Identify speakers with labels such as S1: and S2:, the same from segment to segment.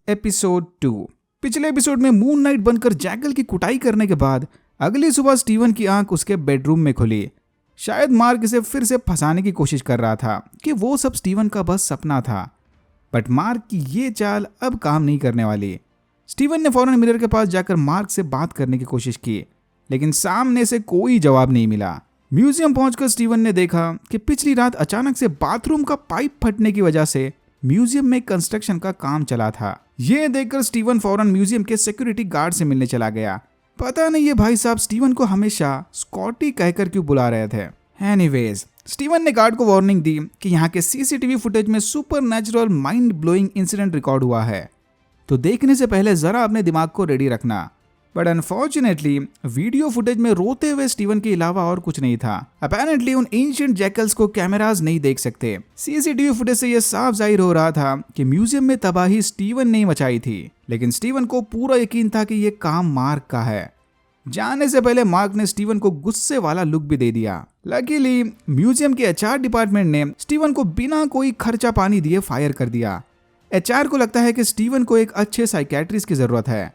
S1: Episode 2। पिछले episode में moon night बनकर जैकल की कुटाई करने के बाद अगली सुबह स्टीवन की आंख उसके बेडरूम में खुली। शायद मार्क इसे फिर से फंसाने की कोशिश कर रहा था कि वो सब स्टीवन का बस सपना था, बट मार्क की ये चाल अब काम नहीं करने वाली। स्टीवन ने फौरन मिरर के पास जाकर मार्क से बात करने की कोशिश की, लेकिन सामने से कोई जवाब नहीं मिला। म्यूजियम पहुंचकर स्टीवन ने देखा कि पिछली रात अचानक से बाथरूम का पाइप फटने की वजह से म्यूजियम में कंस्ट्रक्शन का काम चला था। यह देखकर स्टीवन फौरन म्यूजियम के सिक्योरिटी गार्ड से मिलने चला गया। पता नहीं ये भाई साहब स्टीवन को हमेशा स्कॉटी कहकर क्यों बुला रहे थे। एनीवेज, स्टीवन ने गार्ड को वार्निंग दी कि यहाँ के सीसीटीवी फुटेज में supernatural mind blowing incident record हुआ है, तो देखने से पहले जरा अपने दिमाग को रेडी रखना। बट अनफॉर्चुनेटली वीडियो फुटेज में रोते हुए स्टीवन के अलावा और कुछ नहीं था। अपेरेंटली उन एंशिएंट जैकल्स को कैमरास नहीं देख सकते। सीसीटीवी फुटेज से यह साफ जाहिर हो रहा था कि म्यूजियम में तबाही स्टीवन ने मचाई थी, लेकिन स्टीवन को पूरा यकीन था कि यह काम मार्क का है। जाने से पहले मार्क ने स्टीवन को गुस्से वाला लुक भी दे दिया। लकीली म्यूजियम के एचआर डिपार्टमेंट ने स्टीवन को बिना कोई खर्चा पानी दिए फायर कर दिया। एचआर को लगता है कि स्टीवन को एक अच्छे साइकियाट्रिस्ट की जरूरत है।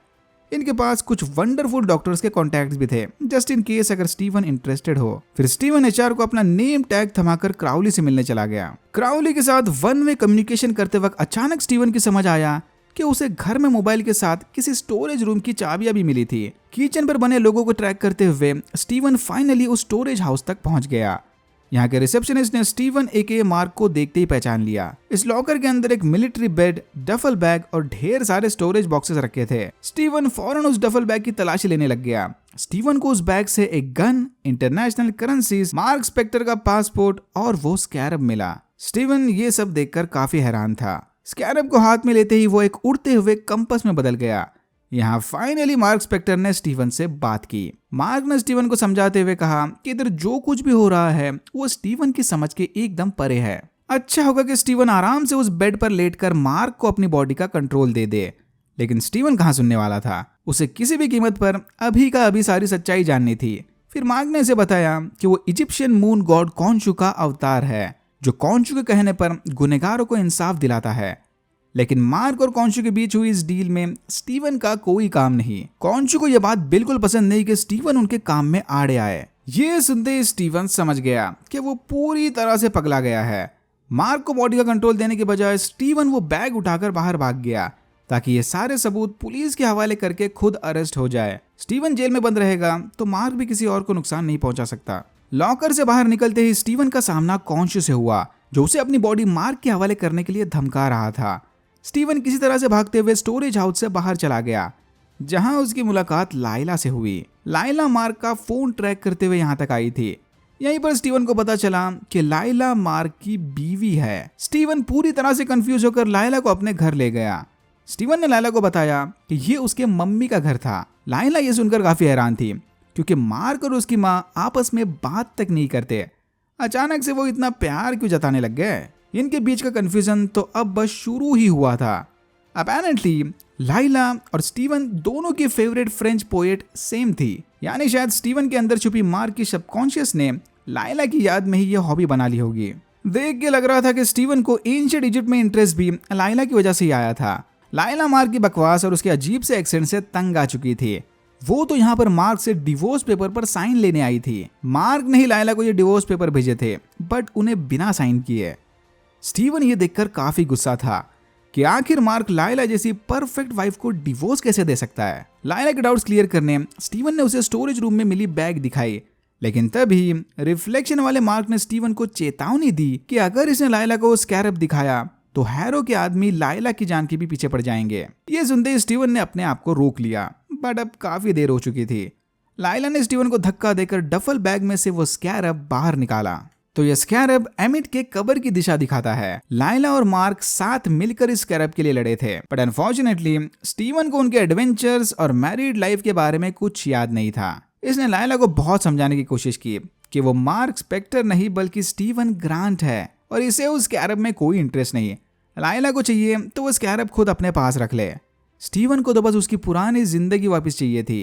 S1: इनके पास कुछ वंडरफुल डॉक्टर्स के कॉन्टैक्ट्स भी थे, जस्ट इन केस अगर स्टीवन इंटरेस्टेड हो। फिर स्टीवन एचआर को अपना नेम टैग थमाकर क्राउली से मिलने चला गया। क्राउली के साथ वन वे कम्युनिकेशन करते वक्त अचानक स्टीवन की समझ आया कि उसे घर में मोबाइल के साथ किसी स्टोरेज रूम की चाबियां भी मिली थी। किचन पर बने लोगों को ट्रैक करते हुए स्टीवन फाइनली उस स्टोरेज हाउस तक पहुंच गया। यहाँ के रिसेप्शनिस्ट ने स्टीवन एके मार्क को देखते ही पहचान लिया। इस लॉकर के अंदर एक मिलिट्री बेड, डफल बैग और ढेर सारे स्टोरेज बॉक्सेस रखे थे। स्टीवन फौरन उस डफल बैग की तलाशी लेने लग गया। स्टीवन को उस बैग से एक gun, international currencies, Mark Spector का पासपोर्ट और वो स्कैरब मिला। स्टीवन ये सब देखकर काफी हैरान था। स्कैरब को हाथ में लेते ही वो एक उड़ते हुए कंपस में बदल गया। यहाँ फाइनली मार्क स्पेक्टर ने स्टीवन से बात की। मार्क ने स्टीवन को समझाते हुए कहा कि इधर जो कुछ भी हो रहा है वो स्टीवन की समझ के एकदम परे है। अच्छा होगा कि स्टीवन आराम से उस बेड पर लेटकर मार्क को अपनी बॉडी का कंट्रोल दे दे, लेकिन स्टीवन कहाँ सुनने वाला था। उसे किसी भी कीमत पर अभी का अभी सारी सच्चाई जाननी थी। फिर मार्क ने इसे बताया कि वो इजिप्शियन मून गॉड कॉन्शु का अवतार है, जो कॉन्शु के कहने पर गुनहगारों को इंसाफ दिलाता है। लेकिन मार्क और कॉन्शु के बीच हुई इस डील में स्टीवन का कोई काम नहीं। कॉन्शु को यह बात बिल्कुल पसंद नहीं कि स्टीवन उनके काम में आड़े आए। ये सुनते ही स्टीवन समझ गया कि वो पूरी तरह से पगला गया है। मार्क को बॉडी का कंट्रोल देने के बजाय स्टीवन वो बैग उठाकर बाहर भाग गया ताकि ये सारे सबूत पुलिस के हवाले करके खुद अरेस्ट हो जाए। स्टीवन जेल में बंद रहेगा तो मार्क भी किसी और को नुकसान नहीं पहुंचा सकता। लॉकर से बाहर निकलते ही स्टीवन का सामना कॉन्शु से हुआ, जो उसे अपनी बॉडी मार्क के हवाले करने के लिए धमका रहा था। स्टीवन किसी तरह से भागते हुए स्टोरेज हाउस से बाहर चला गया, जहां उसकी मुलाकात लाइला से हुई। लाइला मार्क का फोन ट्रैक करते हुए यहां तक आई थी। यहीं पर स्टीवन को पता चला कि लाइला मार्क की बीवी है। स्टीवन पूरी तरह से कंफ्यूज होकर लाइला को अपने घर ले गया। स्टीवन ने लाइला को बताया कि ये उसके मम्मी का घर था। लाइला ये सुनकर काफी हैरान थी, क्योंकि मार्क और उसकी माँ आपस में बात तक नहीं करते। अचानक से वो इतना प्यार क्यों जताने लग गए। इनके बीच का कंफ्यूजन तो अब बस शुरू ही हुआ था। अपेरेंटली लाइला और स्टीवन दोनों की फेवरेट फ्रेंच पोएट सेम थी, यानी शायद स्टीवन के अंदर छुपी मार्क की सबकॉन्शियस ने लाइला की याद में ही यह हॉबी बना ली होगी। देख के लग रहा था कि स्टीवन को एंशिएंट इजिप्ट में इंटरेस्ट भी लाइला की वजह से ही आया था। लाइला मार्क की बकवास और उसके अजीब से एक्सेंट से तंग आ चुकी थी। वो तो यहाँ पर मार्क से डिवोर्स पेपर पर साइन लेने आई थी। मार्क ने ही लाइला को ये डिवोर्स पेपर भेजे थे, बट उन्हें बिना साइन किए। स्टीवन ये देखकर काफी गुस्सा था कि आखिर मार्क लाइला जैसी परफेक्ट वाइफ को डिवोर्स कैसे दे सकता है। लाइला के डाउट्स क्लियर करने स्टीवन ने उसे स्टोरेज रूम में मिली बैग दिखाई, लेकिन तभी रिफ्लेक्शन वाले मार्क ने स्टीवन को चेतावनी दी कि अगर इसने लाइला को स्कैरब दिखाया तो हैरो के आदमी लाइला की जान के भी पीछे पड़ जाएंगे। ये सुनते ही स्टीवन ने अपने आप को रोक लिया, बट अब काफी देर हो चुकी थी। लाइला ने स्टीवन को धक्का देकर डफल बैग में से वो स्कैरब बाहर निकाला, तो यह स्कैरब एमिट के कब्र की दिशा दिखाता है। लाइला और मार्क साथ मिलकर इस स्कैरब के लिए लड़े थे, बट अनफॉर्चुनेटली स्टीवन को उनके एडवेंचर्स और मैरिड लाइफ के बारे में कुछ याद नहीं था। इसने लाइला को बहुत समझाने की कोशिश की कि वो मार्क स्पेक्टर नहीं बल्कि स्टीवन ग्रांट है और इसे उस स्कैरब में कोई इंटरेस्ट नहीं। लाइला को चाहिए तो वो स्कैरब खुद अपने पास रख ले। स्टीवन को तो बस उसकी पुरानी जिंदगी वापस चाहिए थी।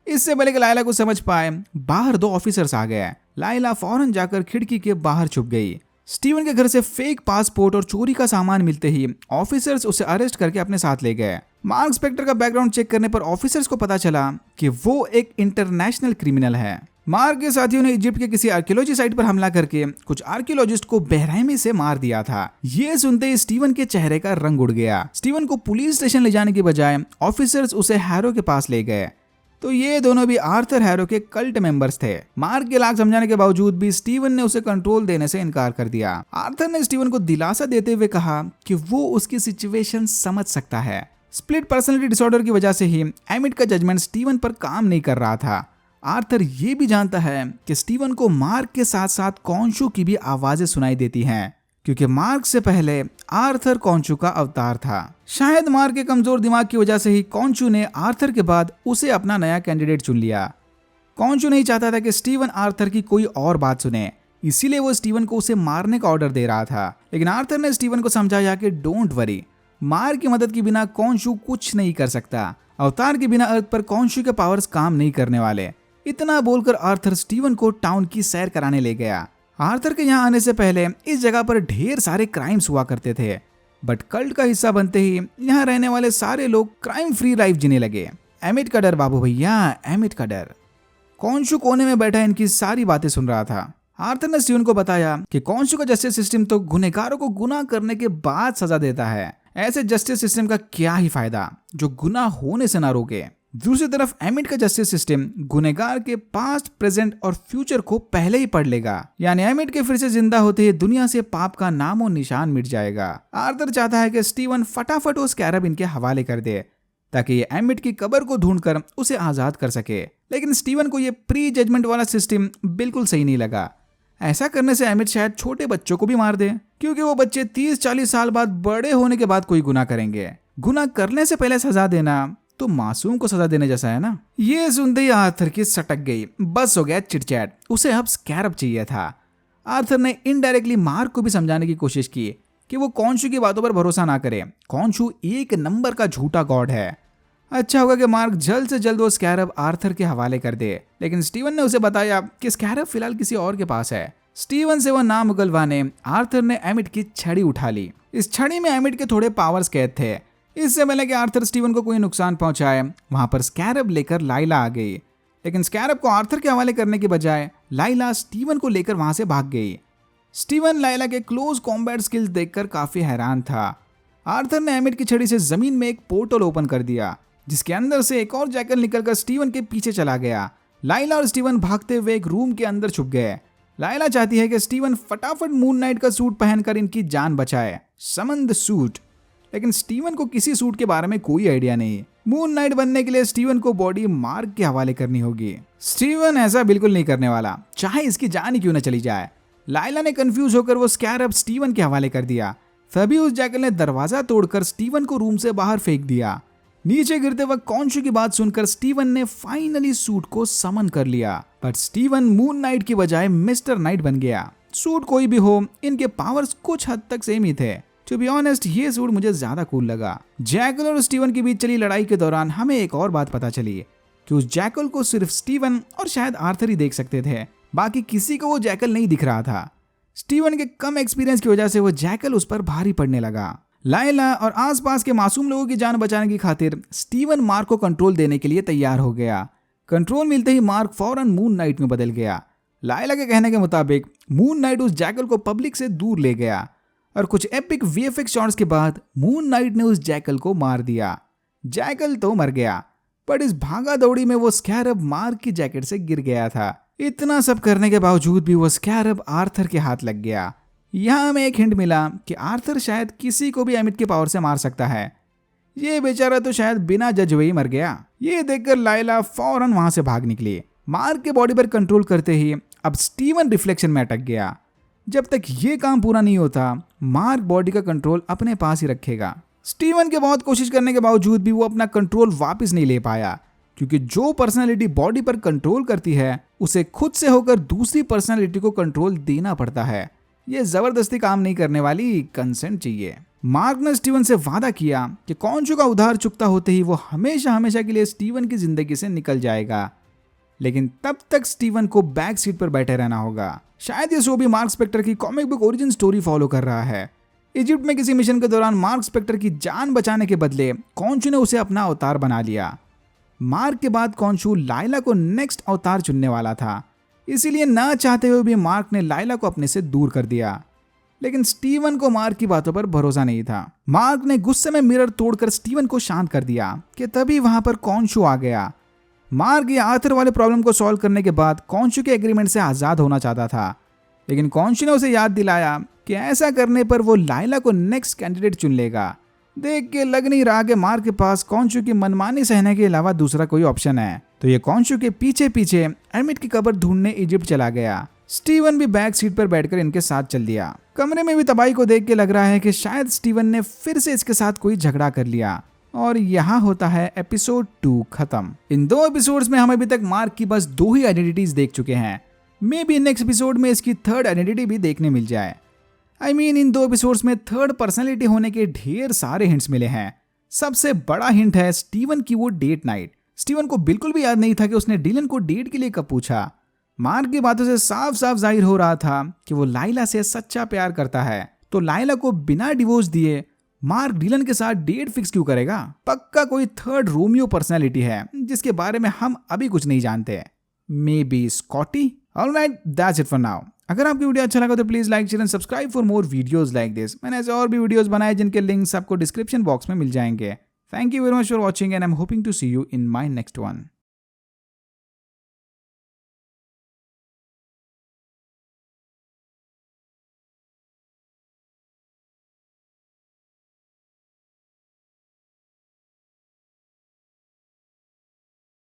S1: इससे पहले कि लाइला को समझ पाए, बाहर दो ऑफिसर्स आ गए। लाइला फौरन जाकर खिड़की के बाहर छुप गई। स्टीवन के घर से फेक पासपोर्ट और चोरी का सामान मिलते ही ऑफिसर्स उसे अरेस्ट करके अपने साथ ले गए। मार्क स्पेक्टर का बैकग्राउंड चेक करने पर ऑफिसर्स को पता चला कि वो एक इंटरनेशनल क्रिमिनल है। मार्क के साथियों ने इजिप्ट के किसी आर्कियोलॉजी साइट पर हमला करके कुछ आर्कियोलॉजिस्ट को बेरहमी से मार दिया था। ये सुनते ही स्टीवन के चेहरे का रंग उड़ गया। स्टीवन को पुलिस स्टेशन ले जाने के बजाय ऑफिसर्स उसे हैरो के पास ले गए। तो ये दोनों भी आर्थर हैरो के कल्ट मेंबर्स थे। मार्क के लाख समझाने के बावजूद भी स्टीवन ने उसे कंट्रोल देने से इनकार कर दिया। आर्थर ने स्टीवन को दिलासा देते हुए कहा कि वो उसकी सिचुएशन समझ सकता है। स्प्लिट पर्सनैलिटी डिसऑर्डर की वजह से ही एमिट का जजमेंट स्टीवन पर काम नहीं कर रहा था। आर्थर ये भी जानता है कि स्टीवन को मार्क के साथ साथ कॉन्शू की भी आवाजें सुनाई देती हैं, क्योंकि मार्क से पहले आर्थर कॉन्शू का अवतार था। शायद मार्क के कमजोर दिमाग की वजह से ही कॉन्शू ने आर्थर के बाद उसे अपना नया कैंडिडेट चुन लिया। कॉन्शू नहीं चाहता था कि स्टीवन आर्थर की कोई और बात सुने, इसीलिए वो स्टीवन को उसे मारने का ऑर्डर दे रहा था। लेकिन आर्थर ने स्टीवन को समझाया कि डोंट वरी, मार्क की मदद के बिना कॉन्शू कुछ नहीं कर सकता। अवतार के बिना अर्थ पर कॉन्शू के पावर्स काम नहीं करने वाले। इतना बोलकर आर्थर स्टीवन को टाउन की सैर कराने ले गया। आर्थर के यहाँ आने से पहले इस जगह पर ढेर सारे क्राइम्स हुआ करते थे, बट कल्ट का हिस्सा बनते ही यहाँ रहने वाले सारे लोग क्राइम फ्री लाइफ जीने लगे। एमिट का डर बाबू भैया, एमिट का डर। कॉन्शू कोने में बैठा इनकी सारी बातें सुन रहा था। आर्थर ने स्टीवन को बताया कि कॉन्शू का जस्टिस सिस्टम तो गुनहगारों को गुनाह करने के बाद सजा देता है। ऐसे जस्टिस सिस्टम का क्या ही फायदा जो गुनाह होने से ना रोके। दूसरी तरफ एमिट का जस्टिस सिस्टम गुनहगार के पास्ट, प्रेजेंट और फ्यूचर को पहले ही पढ़ लेगा। यानी एमिट के फिर से जिंदा होते ही दुनिया से पाप का नामो निशान मिट जाएगा। आर्थर चाहता है कि स्टीवन फटाफट वो स्कैरब इनके हवाले कर दे ताकि ये एमिट की कब्र को ढूंढकर उसे आजाद कर सके। लेकिन स्टीवन को ये प्री जजमेंट वाला सिस्टम बिल्कुल सही नहीं लगा। ऐसा करने से एमिट शायद छोटे बच्चों को भी मार दे, क्योंकि वो बच्चे 30-40 साल बाद बड़े होने के बाद कोई गुनाह करेंगे। गुनाह करने से पहले सजा देना तो मासूम को सजा देने जैसा है ना। ये सुनते ही आर्थर की सटक गई। बस हो गया चिटचैट, उसे अब स्कैरब चाहिए था। आर्थर ने इनडायरेक्टली मार्क को भी समझाने की कोशिश की कि वो कॉन्शू की बातों पर भरोसा ना करे। कॉन्शू एक नंबर का झूठा गॉड है। अच्छा होगा कि मार्क जल्द से जल्द वो स्कैरब आर्थर के हवाले कर दे। लेकिन स्टीवन ने उसे बताया कि स्कैरब फिलहाल किसी और के पास है। स्टीवन से वो नाम उगलवाने आर्थर ने एमिट की छड़ी उठा ली। इस छड़ी में एमिट के थोड़े पावर्स कैद थे। इससे पहले कि आर्थर स्टीवन को कोई नुकसान पहुंचाए, वहां पर स्कैरब लेकर लाइला आ गई। लेकिन स्कैरब को आर्थर के हवाले करने के बजाय लाइला स्टीवन को लेकर वहां से भाग गई। स्टीवन लाइला के क्लोज कॉम्बैट स्किल्स देखकर काफी हैरान था। आर्थर ने एमिट की छड़ी से जमीन में एक पोर्टल ओपन कर दिया, जिसके अंदर से एक और जैकल निकलकर स्टीवन के पीछे चला गया। लाइला और स्टीवन भागते हुए एक रूम के अंदर छुप गए। लाइला चाहती है कि स्टीवन फटाफट मून नाइट का सूट पहनकर इनकी जान बचाए, समन द सूट। लेकिन स्टीवन को किसी सूट के बारे में कोई आइडिया नहीं। मून नाइट बनने के लिए स्टीवन को बॉडी मार्क के हवाले करनी होगी। स्टीवन ऐसा बिल्कुल नहीं करने वाला, चाहे इसकी जान ही क्यों न चली जाए। लाइला ने कंफ्यूज होकर वो स्कैरब स्टीवन के हवाले कर दिया। तभी उस जैकल ने दरवाजा तोड़कर स्टीवन को रूम से बाहर फेंक दिया। नीचे गिरते वक्त कॉन्शू की बात सुनकर स्टीवन ने फाइनली सूट को समन कर लिया। बट स्टीवन मून नाइट की बजाय मिस्टर नाइट बन गया। सूट कोई भी हो, इनके पावर्स कुछ हद तक सेम ही थे। टू बी ऑनेस्ट, ये सूट मुझे ज्यादा कूल लगा। जैकल और स्टीवन के बीच चली लड़ाई के दौरान हमें एक और बात पता चली कि उस जैकल को सिर्फ स्टीवन और शायद आर्थर ही देख सकते थे। बाकी किसी को वो जैकल नहीं दिख रहा था। स्टीवन के कम एक्सपीरियंस की वजह से वो जैकल उस पर भारी पड़ने लगा। लाइला और आसपास के मासूम लोगों की जान बचाने की खातिर स्टीवन मार्क को कंट्रोल देने के लिए तैयार हो गया। कंट्रोल मिलते ही मार्क फौरन मून नाइट में बदल गया। लाइला के कहने के मुताबिक मून नाइट उस जैकल को पब्लिक से दूर ले गया और कुछ एपिक वीएफएक्स शॉट्स के बाद मून नाइट ने उस जैकल को मार दिया। जैकल तो मर गया, पर इस भागा दौड़ी में वो स्कैरब मार्क की जैकेट से गिर गया था। इतना सब करने के बावजूद भी वो स्कैरब आर्थर के हाथ लग गया। यहाँ हमें एक हिंट मिला कि आर्थर शायद किसी को भी एमिट के पावर से मार सकता है। ये बेचारा तो शायद बिना जज हुए ही मर गया। ये देखकर लाइला फौरन वहां से भाग निकली। मार्क के बॉडी पर कंट्रोल करते ही अब स्टीवन रिफ्लेक्शन में अटक गया। जब तक ये काम पूरा नहीं होता, मार्क बॉडी का कंट्रोल अपने पास ही रखेगा। स्टीवन के बहुत कोशिश करने के बावजूद भी वो अपना कंट्रोल वापस नहीं ले पाया, क्योंकि जो पर्सनालिटी बॉडी पर कंट्रोल करती है उसे खुद से होकर दूसरी पर्सनालिटी को कंट्रोल देना पड़ता है। ये जबरदस्ती काम नहीं करने वाली, कंसेंट चाहिए। मार्क ने स्टीवन से वादा किया कि कॉन्शू का उधार चुकता होते ही वो हमेशा हमेशा के लिए स्टीवन की जिंदगी से निकल जाएगा। लेकिन तब तक स्टीवन को बैक सीट पर बैठे रहना होगा। शायद ये शो भी मार्क स्पेक्टर की comic book origin story follow कर रहा है। इजिप्ट में किसी मिशन के दौरान मार्क स्पेक्टर की जान बचाने के बदले कॉन्शू ने उसे अपना अवतार बना लिया। मार्क के बाद कॉन्शू लाइला को नेक्स्ट अवतार चुनने वाला था, इसीलिए ना चाहते हुए भी मार्क ने लाइला को अपने से दूर कर दिया। लेकिन स्टीवन को मार्क की बातों पर भरोसा नहीं था। मार्क ने गुस्से में मिरर तोड़कर स्टीवन को शांत कर दिया कि तभी वहां पर कॉन्शू आ गया। मार्क ये आर्थर वाले प्रॉब्लम को सॉल्व करने के बाद कॉन्शू के एग्रीमेंट से आजाद होना चाहता था, लेकिन कॉन्शू ने उसे याद दिलाया कि ऐसा करने पर वो लाइला को नेक्स्ट कैंडिडेट चुन लेगा। देख के लग नहीं रहा कि मार्क के पास कॉन्शू की मनमानी सहने के अलावा दूसरा कोई ऑप्शन है, तो ये कॉन्शू के पीछे पीछे एमिट की कब्र ढूंढने इजिप्ट चला गया। स्टीवन भी बैक सीट पर बैठकर इनके साथ चल दिया। कमरे में भी तबाही को देख के लग रहा है कि शायद स्टीवन ने फिर से इसके साथ कोई झगड़ा कर लिया। और यहाँ होता है एपिसोड 2 खत्म। इन 2 एपिसोड्स में हम अभी तक मार्क की बस 2 ही आइडेंटिटीज देख चुके हैं। मे बी नेक्स्ट एपिसोड में इसकी 3rd आइडेंटिटी भी देखने मिल जाए। इन 2 एपिसोड्स में 3rd पर्सनैलिटी होने के ढेर सारे हिंट्स मिले हैं। सबसे बड़ा हिंट है स्टीवन की वो डेट नाइट। स्टीवन को बिल्कुल भी याद नहीं था कि उसने डिलन को डेट के लिए कब पूछा। मार्क की बातों से साफ साफ जाहिर हो रहा था कि वो लाइला से सच्चा प्यार करता है, तो लाइला को बिना डिवोर्स दिए मार्क डिलन के साथ डेट फिक्स क्यों करेगा? पक्का कोई 3rd रोमियो पर्सनैलिटी है जिसके बारे में हम अभी कुछ नहीं जानते। Maybe Scotty. Alright, that's it for now. अगर आपको वीडियो अच्छा लगा तो please like, share and subscribe for more videos like this. मैंने ऐसे और भी वीडियोस बनाए जिनके लिंक्स आपको डिस्क्रिप्शन बॉक्स में मिल जाएंगे। Thank you very much for watching and I am hoping to see you in my next one.